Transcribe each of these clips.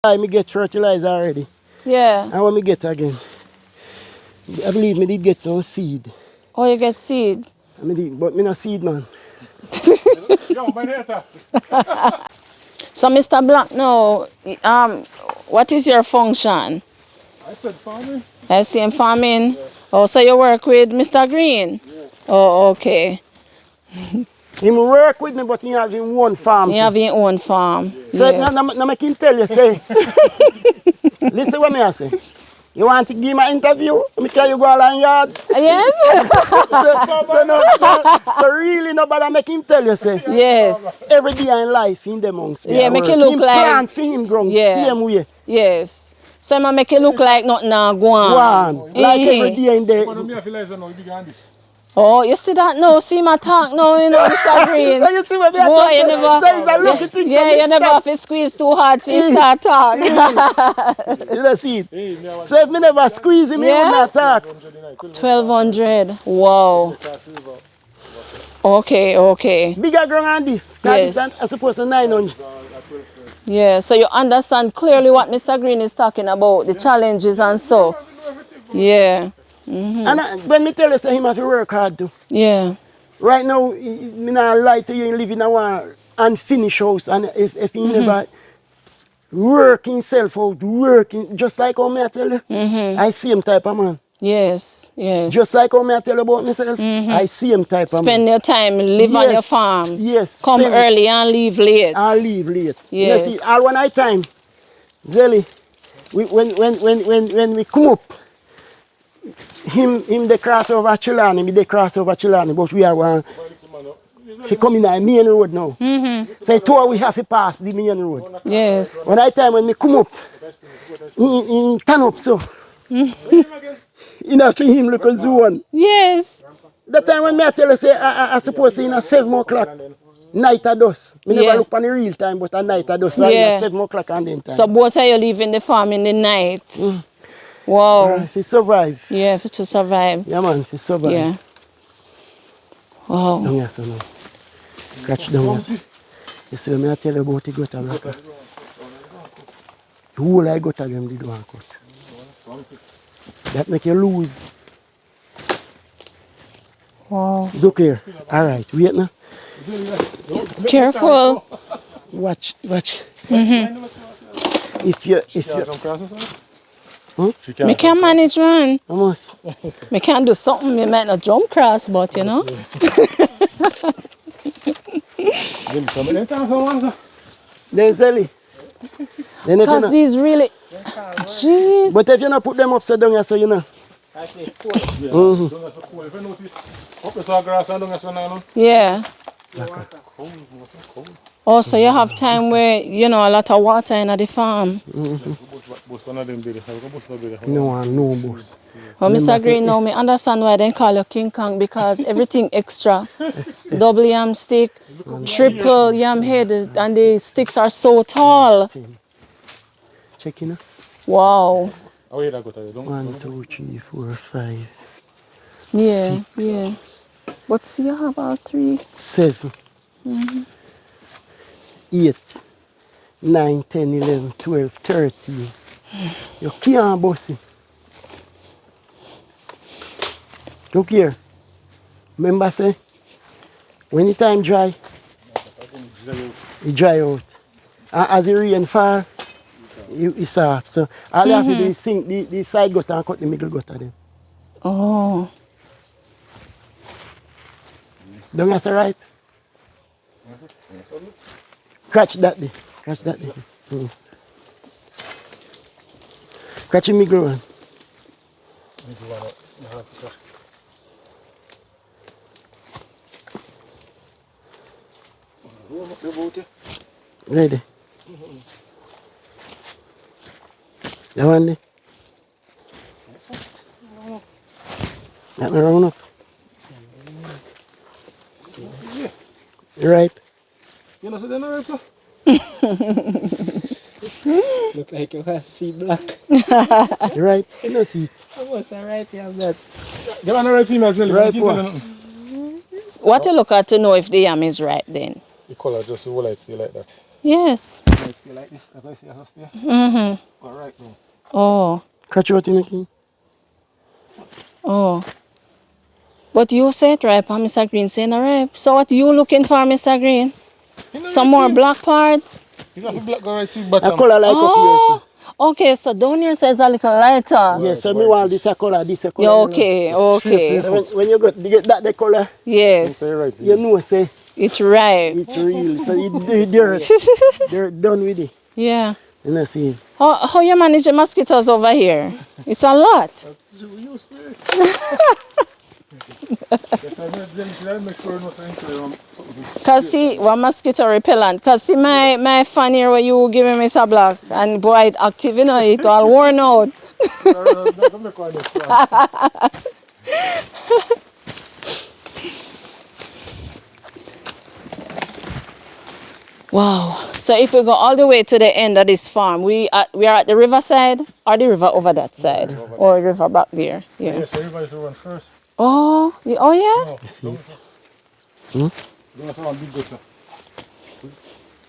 I get fertilizer already. Yeah. And when me get again, I believe me did get some seed. Oh, you get seeds? But me no seed man. So, Mr. Black, now, what is your function? I said farming. I see him farming. Yeah. Oh, so you work with Mr. Green? Yeah. Oh, okay. He work with me, but he have his own farm. You have your own farm. Yeah. So yes. now I can tell you, say, listen what me say. You want to give me an interview? Me tell you go along yard. Yes. so really nobody make him tell you, say. Yes. Every day in life, in the amongst me. Yeah, make it look him like. Plant for him ground, same way. Yes. So I make it look like nothing go on. Like every day in the. Oh, you see that now? See my talk now, you know, Mr. Green. So you see what me boy, you never, so it's a lucky thing. Yeah, you never have to squeeze too hard so you start talk. You don't see it? So if me never squeeze him, he would not talk. 1,200. Wow. Okay. Bigger ground than this. Yes. This I suppose 900. Yeah, so you understand clearly what Mr. Green is talking about, the challenges and so. Yeah. Mm-hmm. And when me tell you, say him have to work hard too. Yeah. Right now, me not lie to you, he live in a unfinished house, and if he never work himself out, working, just like how me I tell you, I see him type of man. Yes. Just like how me I tell you about myself, I see him type of man. Spend your time, live on your farm. Yes. Come early and leave late. And leave late. Yes. You see, all one night time, Zelly, when we come up, him the cross over Trelawny, me the cross over Trelawny, but we are one. He come in the main road now. So tour we have to pass the main road. Yes. One night time when we come up, he turn up so. In a him look zone. Yes. That time when me I tell you say I suppose in a 7 o'clock. Night at dusk. Me never look on the real time, but at night at dusk. So in 7 o'clock and then time. So both of you leaving the farm in the night. Wow. If you survive. Yeah, to survive. Yeah, man, if you survive. Yeah. Wow. Down here, so now. Catch down here. You see, when I tell you about the gutter blocker. The whole I gutter them did one cut. That make you lose. Wow. Look here. All right, wait now. Careful. Watch. If you. Me can manage, man. Almost. Me can do something. Me might not jump cross, but you know. Then Sally. Because these really. Jeez. But if you not put them upside down, so you know. Yeah. Oh, so you have time where, you know, a lot of water in the farm. No boss. Well, Mr. Green, now me understand why they call you King Kong, because everything extra. Double yam stick, triple yam head, and the sticks are so tall. Check in. Wow. 1, 2, 3, 4, 5. Yeah, 6. Yeah. But see, you have about 3. 7. 8, 9, 10, 11, 12, 13. You can't boss it. Look here. Remember say, when the time dry, it dry out. And as the rain fall, it's soft. So all you have to do is sink the side gutter and cut the middle gutter then. Oh. Don't you say right? Catch that there. Catch that there. Catch the middle one. Ready? That one there? That one round up? You ripe? You know, so they're not ripe. Look like you have see black. You ripe? You don't see it. Almost alright, you have that. Get on the right female as well. Ripe one. What you look at to know if the yam is ripe then? The color just the whole light stay like that. Yes. I stay like this. That's why I say I have to stay. Mm-hmm. All right now. Oh. Catch what you king. Oh. But you say it ripe, and Mr. Green saying a ripe. So what you looking for, Mr. Green? You know Some right more here. black parts? You got to black go right to the A bottom. color like up here, sir. Oh, okay, so down here says a little lighter. Yes, so me want this a color, this a color. Yeah, okay, okay. So when you get that the color, Yes, right. you know say it's ripe. it's real. So they're done with it. Yeah. You know see. How you manage the mosquitoes over here? It's a lot. We used to it. Yes, I make sure no something. Cause see, one mosquito repellent. Cause see my fan here where you giving me Mr. Black and boy it active, you know, it all worn out. Don't make one of Wow. So if we go all the way to the end of this farm, we are at the riverside or the river over that side? Or river back there. Yeah. Yes, everybody should run first. Oh, oh yeah? You see it. Don't have to run big gutter.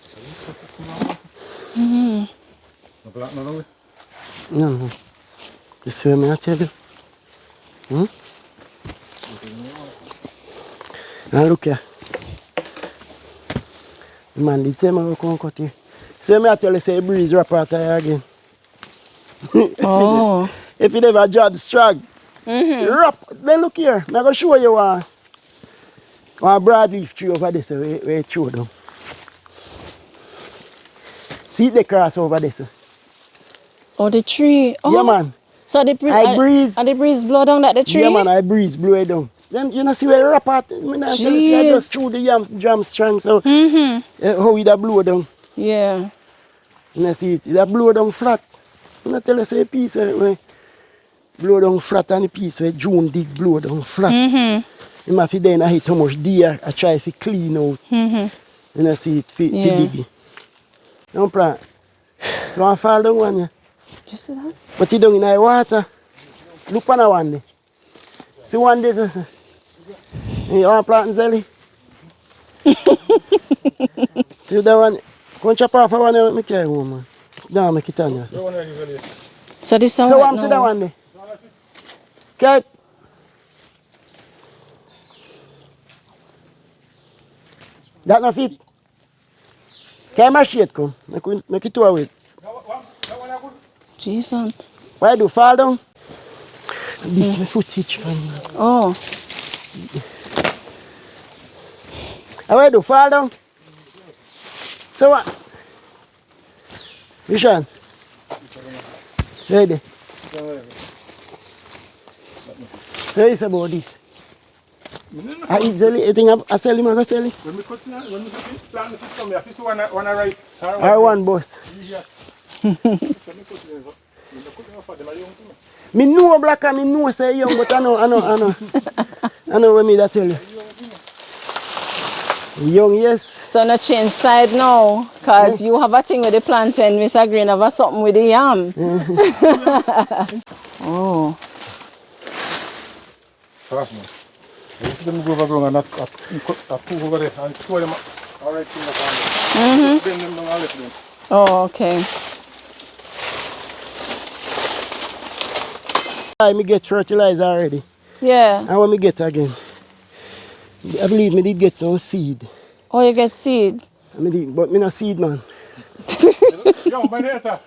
So you set it from now. No black no way. No. You see what I tell you? Now look here. Man, the same I come cut here. See me I tell you say breeze wrap out here again. Oh. If you never job strong, wrap. Then look here. I'm gonna show you one broadleaf tree over there, so where it throw down. See the cross over there, sir. Oh, the tree. Oh. Yeah, man. So the breeze. And the breeze blow down that the tree? Yeah, man, I breeze blow it down. Then you know see where wrap out. I see I just threw the jam strong, so how it a blow down. Yeah. You know see it a blow down flat. You know tell us a piece where blow down flat and a piece where June dig blow down flat. You have to then hit how much deer I try to clean out. You know see it fi dig it. Don't plant. So I fall down one, yeah. Did you see that? But it down in the water. Look on that one there. See one there, sir. You want plant zelly? See that one? Come chop off one and make it home, man. Don't make it on you, sir. So this one So right I'm to now. that one there. Okay. That not fit. Can my shade come? Make it two away. Jesus. Why do fall down? This my footage, man. Oh. Why do fall down? So what? Which one? Ready? So it's about this. I eat zelly, I think I sell him, I go sell him. When we plant the fish come here, fish one right. Or one boss. Yes. Me know black and me know say young, but I know what me that tell you. Young, yes. So no change side now, cause you have a thing with the plantain, Mr. Green have a something with the yam. Oh. Fast man. I used to go over ground and I pull over there and throw them all right in the farm. Bend them down and left them. Oh, okay. I me get fertilizer already. Yeah. And what me get again? I believe me did get some seed. Oh, you get seeds. But me no seed man. Yo, my neighbor.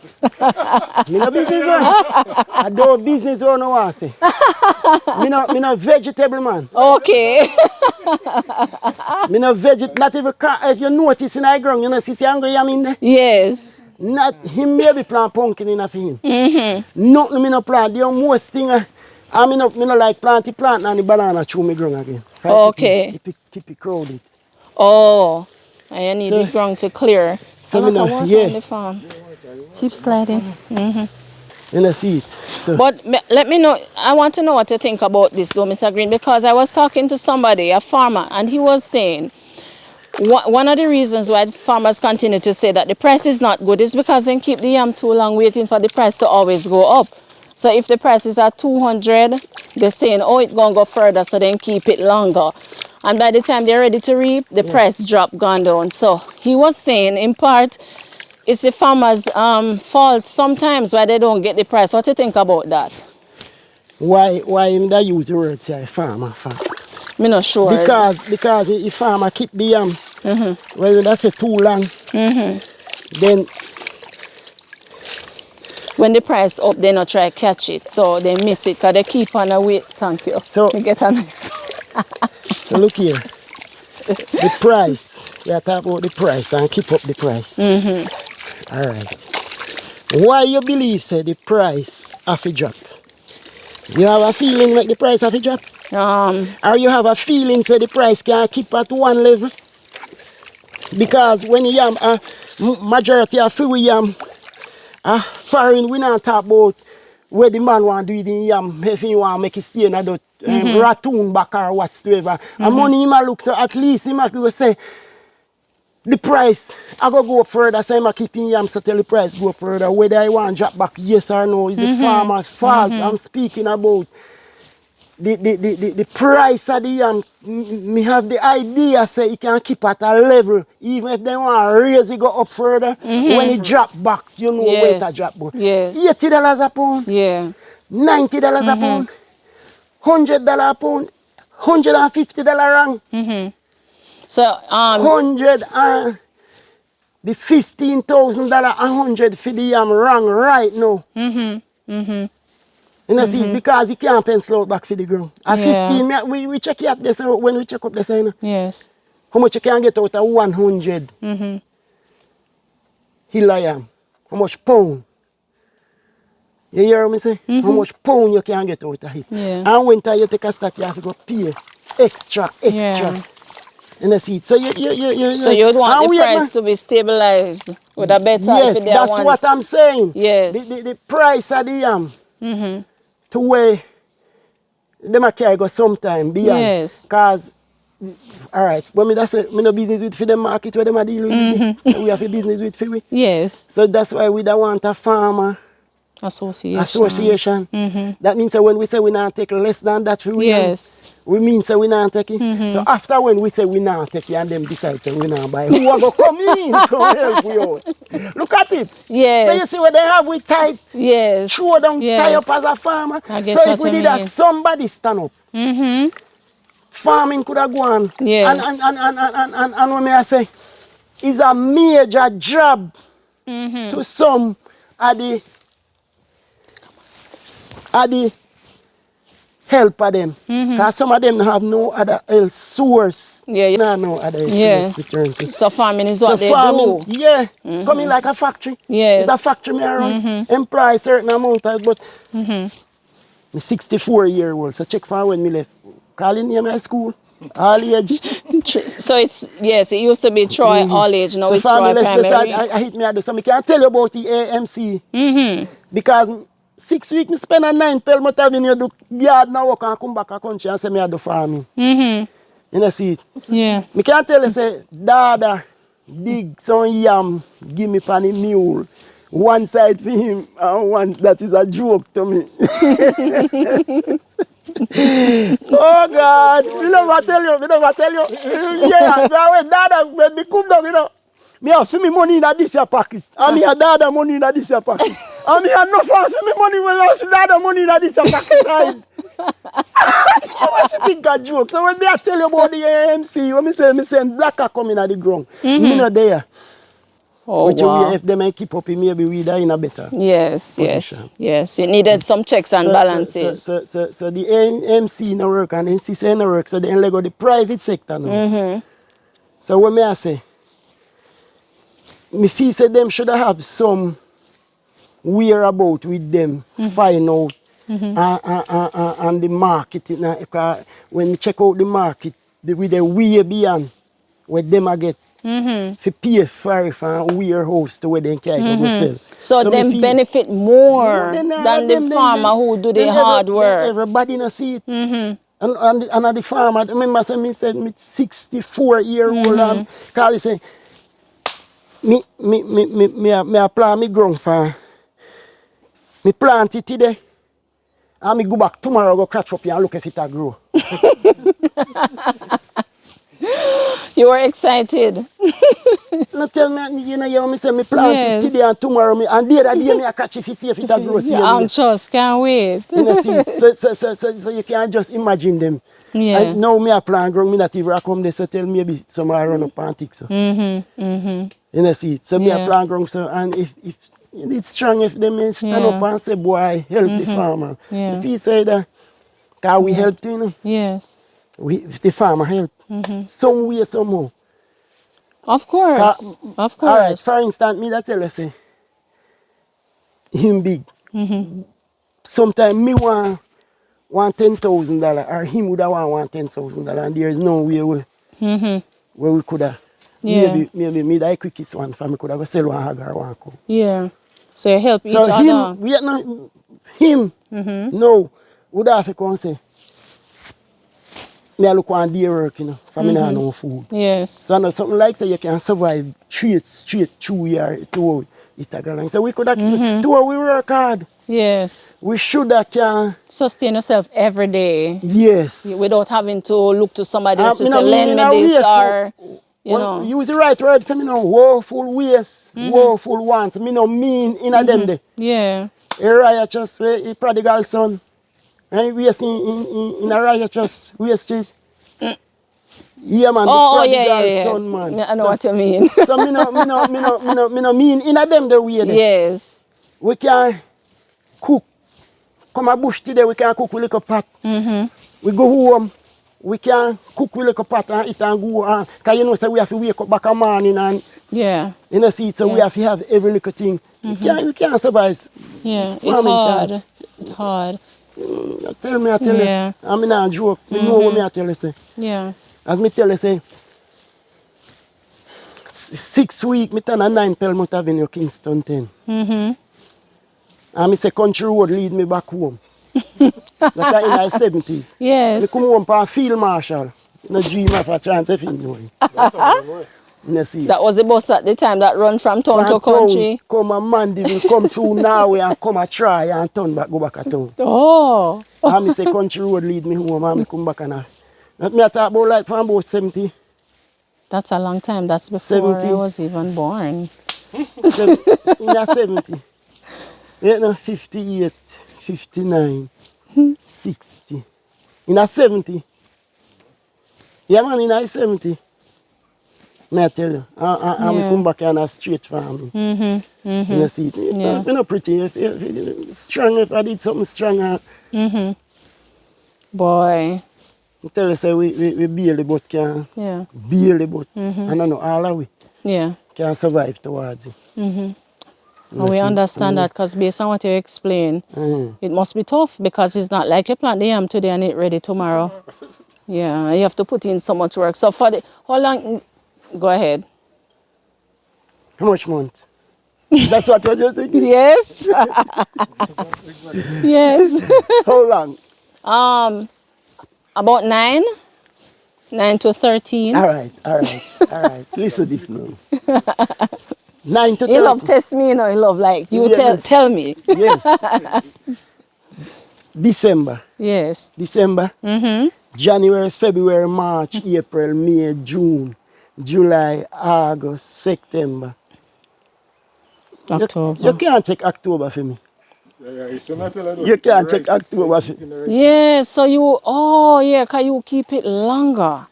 Me no business man. I do business what I want to say. Me no vegetable man. Okay. Me no not even if you notice in the ground, you know see angry yam in there. Yes. Not him maybe plant pumpkin in for him. Nothing me no plant. The most thing I me no like plant and the banana chew me ground again. Okay. Keep it crowded. Oh. And you need So- the ground for clear. so A me lot of know, water yeah. on the farm. Keep sliding. You know see it. So But let me know, I want to know what you think about this though, Mr. Green, because I was talking to somebody, a farmer, and he was saying one of the reasons why farmers continue to say that the price is not good is because they keep the yam too long waiting for the price to always go up. So if the price is at 200, they're saying, oh, it's going to go further, so then keep it longer. And by the time they're ready to reap, the price drop gone down. So he was saying, in part, it's the farmers' fault sometimes why they don't get the price. What do you think about that? Why him da use the word say farmer fact? Me not sure. Because if farmer keep the yam, well that's say too long. Then when the price up, they not try catch it, so they miss it because they keep on a wait. Thank you. So we get a next. So look here, the price. We are talking about the price and keep up the price. All right. Why you believe say the price have to drop? You have a feeling like the price have to drop? Or you have a feeling say the price can keep at one level? Because when you yam, majority of free yam, foreign, we not talk about where the man want to do it in yam, if he want to make it stay in a ratoon back or whatsoever. And money he might look, so at least he might go say, the price, I go up further, so I keep in yam, so tell the price go up further. Whether I want to drop back, yes or no, is the farmer's fault. I'm speaking about the price of the yam. Me have the idea, say it can keep at a level, even if they want to raise it, go up further. When it drop back, you know where it drop. Yes. $80 a pound, Yeah. $90 a pound, $100 a pound, $150 wrong. So the $15,000, $100 for the yam wrong right now. You know, see, because you can't pencil out back for the ground. At 15, we check it out this when we check up this, you know. Yes. How much you can get out of 100 hill of yam? How much pound? You hear me say? How much pound you can get out of it? Yeah. And when time you take a stock, you have to go pay extra. Yeah. You know, see, so you So you'd want the price to be stabilized with a better. Yes, that's what I'm saying. Yes. The price of the yam to where them a carry go sometime beyond. Yes. Because, all right, when me say, me no business with for them market where them a deal with me. So we have a business with for we. Yes. So that's why we don't want a farmer association. That means that when we say we not take less than that for we, we mean say we not take it. So after when we say we not take it and them decide say we not buy, who are going to come in to help we out? Look at it. Yes. So you see what they have we tight. Yes. Show them tie up as a farmer. So if we did that, somebody stand up. Farming could have gone. Yes. And when I say it's a major job to some of the help of them. Because some of them have no other else source. Yeah. No other source return to. So farming is what they farming, do. Yeah. Coming like a factory. Yes. It's a factory me around. Employ a certain amount of, but I'm 64-year-old. So check for when me left. Calling near my school. All age. So it's, yes, it used to be Troy all age. Now So it's Troy primary. I hit me at this. So I can tell you about the AMC. Because 6 weeks I spend at 9 Pelmont Avenue, do yard now work and come back to country and say me I do farming. You know see it? Yeah. I can tell you say, Dada, dig some yam, give me pan mule. One side for him and one that is a joke to me. Oh God, you never tell you. Yeah, Dada, when me come down, you know. Me have some money in this here pocket. And me have Dada money in this here pocket. And me have no fun for me money when I have Dada money in this here pocket. Right? What's the thing a joke? So when me I tell you about the AMC, when me say black are coming at the ground, me not there. Oh, Which wow. if they may keep up, maybe we die in a better position. Yes. It needed some checks and balances. So the AMC no work and NCC no work, so they only go the private sector now. So what me I say? Me feel say them should have some whereabout with them, find out and the market. Because when we check out the market, with the way beyond where them a get to pay for a warehouse to where they can go sell. So them benefit more than the farmer who do the hard work. Everybody no see it. And the farmer, I remember me said me 64-year-old and Carly say, me plant me ground for me plant it today and me go back tomorrow go catch up here and look if it a grow. You were excited. No tell me, you know, me say me plant it Yes. today and tomorrow, and the other day me I catch it, if see if it a grow. See, You're anxious, can't wait. you know, see, so you can't just imagine them. Yeah. And now me a plant ground, me not even come there, so tell maybe somewhere run up and take so. You know, see, so me a Yeah. plant ground, so, and if it's strong, if them men stand Yeah. up and say, boy, help the farmer. Yeah. If he say that, can we help too, you know? Yes. The farmer help. Some way, somehow. Of course. Of All right, course. for instance, me that tell you, say, him big. Sometimes me want $10,000, or him would have want $10,000, and there is no way where we could have. Yeah. Maybe me the quickest one for me could have go sell one hog or one cow. Yeah. So you help So each other. him, no, would have to come say, me I look one day work, you know, for me not no food. Yes. So no, something like say you can survive straight 2 years, 2 it a go long. So we could have, 2 we work hard. Yes. We should have can, Sustain yourself every day yes. without having to look to somebody else to me say, no mean lend in me a this, way or, you well, know. use the right word for me now. Woeful ways, woeful wants. Me no mean in a them there. Yeah. A righteous way, a prodigal son. And we are seeing in a righteous ways. Yeah, man, Oh, the yeah, prodigal yeah. son, man. I know what you mean. So me no mean in a them the way there. Yes. We can cook. Come a bush today, we can cook with little pot. We go home, we can cook with little pot and eat and go. Because you know, so we have to wake up back a morning and, Yeah. you know, see it, so we have to have every little thing. We can't survive. Yeah. It's Farming hard. can. It's hard. Tell me, I tell Yeah. you. I mean, I joke. Me know what me I tell you, say. Yeah. As me tell you, say, 6 weeks, me turn a 9 Pelmont Avenue, Kingston 10. And me say, country road lead me back home. That in my 70s. Me Yes. come home for a field marshal. No dream of a chance if you know it. You see. That was the bus at the time that run from town to country. Come a man, they will come through Norway and come a try and turn back, go back a town. Oh. And me say, country road lead me home and me come back and me I talk about like from about 70. That's a long time. That's before 70. I was even born. In a 70. Yeah, no, 58, 59, 60. In a 70. Yeah, man, in a 70. May I tell you. And we come back and a straight farming. You see it. Yeah. Me not pretty. If strong, if I did something stronger. Boy. I tell you, say we barely but can. Yeah. Barely but. And I know all of we Yeah. can survive towards it. And we understand that because based on what you explain, it must be tough because it's not like you plant the yam today and it ready tomorrow. Yeah, you have to put in so much work. So for the, how long, go ahead. How much month? That's what you're just thinking? Yes. Yes. How long? About 9 to 13. All right. Listen this now. 9 to 30. You love test me, you know, you love like, you Yeah. tell me. Yes. December. Yes. December. January, February, March, April, May, June, July, August, September. October. You can't check October for me. You can't check October for me. Yes, so you, oh yeah, because you keep it longer.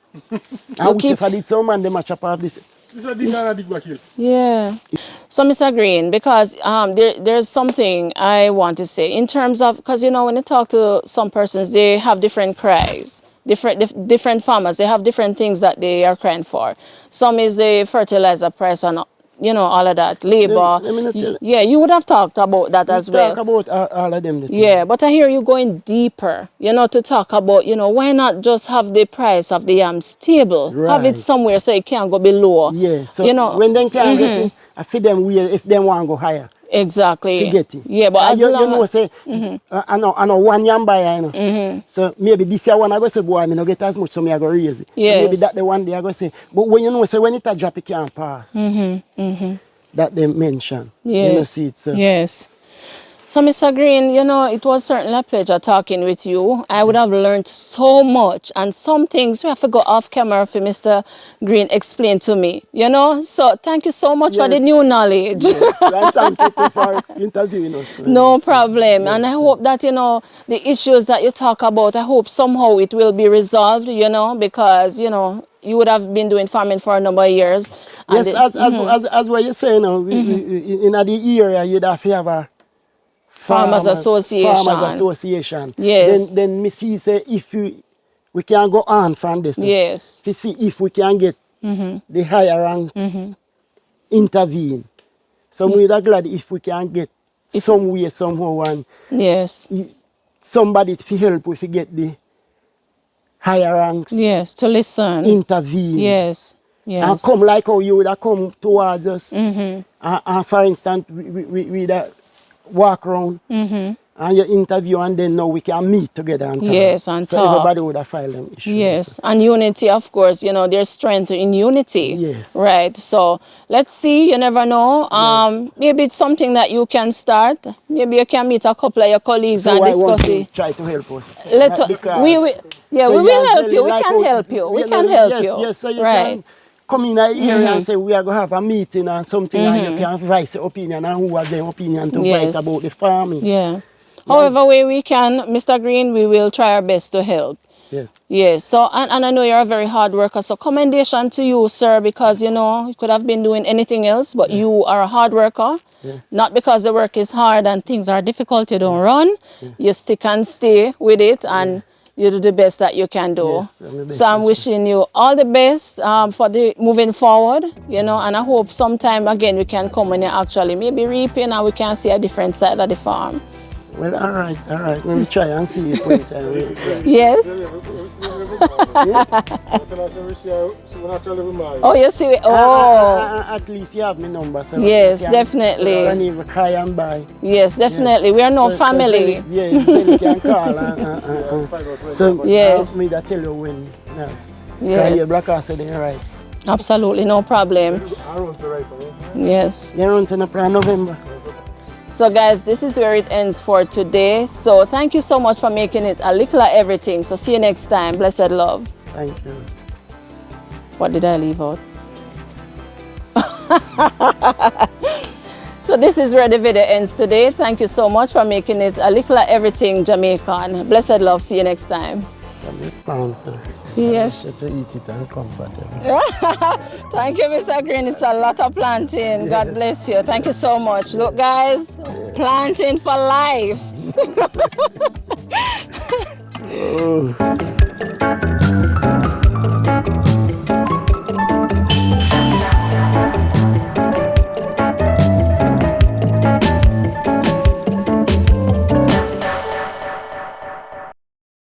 And which if I did some man, they match up of this. Yeah. So, Mr. Green, because there's something I want to say in terms of, because you know, when you talk to some persons, they have different cries. Different farmers, they have different things that they are crying for. Some is the fertilizer price and, you know, all of that, labor. Let me not tell you. Yeah, you would have talked about that as well. Talk about all of them. The Yeah, but I hear you going deeper, you know, to talk about, you know, why not just have the price of the yam stable? Have it Right. somewhere so it can't go below. Yeah, so you know, when they can't get it, I feed them weird if they want to go higher. exactly. Forget it. Yeah, but as you long know, say, I know one yam buyer, you know. So maybe this year one I go say, boy, I no get as much, so me I go raise it. Yes. So maybe that the one day I go say, but when you know, say when it a drop, it can't pass. That they mention. Yes. You know, see it. So. Yes. So, Mr. Green, you know, it was certainly a pleasure talking with you. I would have learned so much, and some things we have to go off camera for Mr. Green explain to me, you know. So, thank you so much for the Yes. new knowledge. Yes, and thank you too for interviewing us. No Yes, problem. And I yes. hope that, you know, the issues that you talk about, I hope somehow it will be resolved, you know, because, you know, you would have been doing farming for a number of years. And Yes, as what you say now, in the area you'd have to have a Farmers Association. Farmers Association. Yes. Then Miss Fee say if we can go on from this. Yes. To see if we can get the higher ranks intervene. So we're glad if we can get some way, somehow, and Yes. somebody to help if we get the higher ranks Yes, to listen. intervene. Yes. Yes. And come like how you would have come towards us. And for instance, we walk around and you interview, and then now we can meet together and talk. Yes, and so talk. everybody would have filed them issues. Yes, and unity, of course, you know, there's strength in unity. Yes. Right, so let's see, you never know. Yes. Maybe it's something that you can start. Maybe you can meet a couple of your colleagues So and why won't discuss you it. try to help us? Because we will help you. We can help you. We can help you. Yes, so you right. can come in the area and say we are going to have a meeting or something, and you can voice your opinion, and who have their opinion to Yes. voice about the farming. Yeah. However way we can, Mr. Green, we will try our best to help. Yes. Yes, so, and I know you're a very hard worker, so commendation to you, sir, because, you know, you could have been doing anything else, but you are a hard worker. Yeah. Not because the work is hard and things are difficult, you don't run. You stick and stay with it, and you do the best that you can do. Yes, I'm the best So I'm I wishing you all the best for the moving forward, you know, and I hope sometime again we can come and actually maybe reaping and we can see a different side of the farm. Well, all right. Let me try and see if we time. Yes? Oh, you see it? Oh. At least you have my number. So Yes, you can, definitely. When you cry and buy. Yes, definitely. We are no family. You can call. So Yes. me that tell you when. No. Yes. Your black ass said they're right. Absolutely, no problem. Yes. They run in November. So guys, this is where it ends for today. So thank you so much for making it a Likkle Everyting. So see you next time. Blessed love. Thank you. What did I leave out? So this is where the video ends today. Thank you so much for making it a Likkle Everyting Jamaican. Blessed love. See you next time. Yes. To eat it and comfortable. Thank you, Mr. Green. It's a lot of planting. God bless you. Thank you so much. Look, guys, planting for life. Oh.